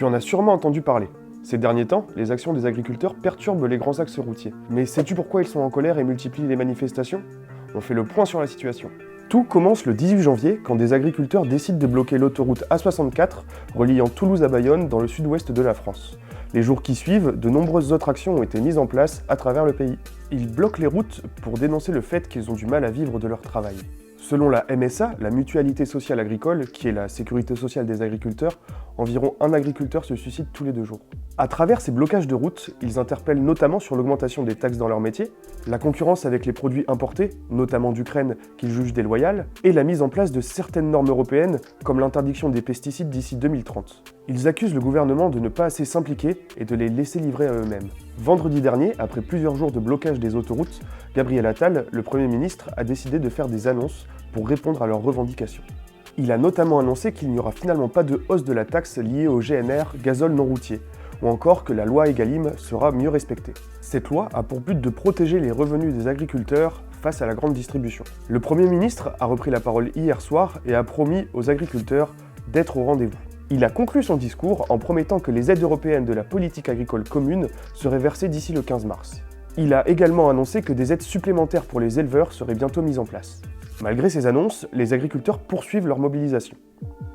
Tu en as sûrement entendu parler. Ces derniers temps, les actions des agriculteurs perturbent les grands axes routiers. Mais sais-tu pourquoi ils sont en colère et multiplient les manifestations? On fait le point sur la situation. Tout commence le 18 janvier quand des agriculteurs décident de bloquer l'autoroute A64 reliant Toulouse à Bayonne dans le sud-ouest de la France. Les jours qui suivent, de nombreuses autres actions ont été mises en place à travers le pays. Ils bloquent les routes pour dénoncer le fait qu'ils ont du mal à vivre de leur travail. Selon la MSA, la Mutualité Sociale Agricole, qui est la sécurité sociale des agriculteurs, environ un agriculteur se suicide tous les 2 jours. À travers ces blocages de routes, ils interpellent notamment sur l'augmentation des taxes dans leur métier, la concurrence avec les produits importés, notamment d'Ukraine, qu'ils jugent déloyales, et la mise en place de certaines normes européennes, comme l'interdiction des pesticides d'ici 2030. Ils accusent le gouvernement de ne pas assez s'impliquer et de les laisser livrer à eux-mêmes. Vendredi dernier, après plusieurs jours de blocage des autoroutes, Gabriel Attal, le Premier ministre, a décidé de faire des annonces pour répondre à leurs revendications. Il a notamment annoncé qu'il n'y aura finalement pas de hausse de la taxe liée au GNR, gazole non routier, ou encore que la loi Egalim sera mieux respectée. Cette loi a pour but de protéger les revenus des agriculteurs face à la grande distribution. Le Premier ministre a repris la parole hier soir et a promis aux agriculteurs d'être au rendez-vous. Il a conclu son discours en promettant que les aides européennes de la politique agricole commune seraient versées d'ici le 15 mars. Il a également annoncé que des aides supplémentaires pour les éleveurs seraient bientôt mises en place. Malgré ces annonces, les agriculteurs poursuivent leur mobilisation.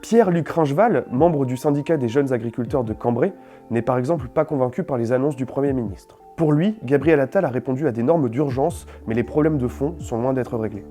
Pierre-Luc Ringeval, membre du syndicat des jeunes agriculteurs de Cambrai, n'est par exemple pas convaincu par les annonces du Premier ministre. Pour lui, Gabriel Attal a répondu à des normes d'urgence, mais les problèmes de fond sont loin d'être réglés.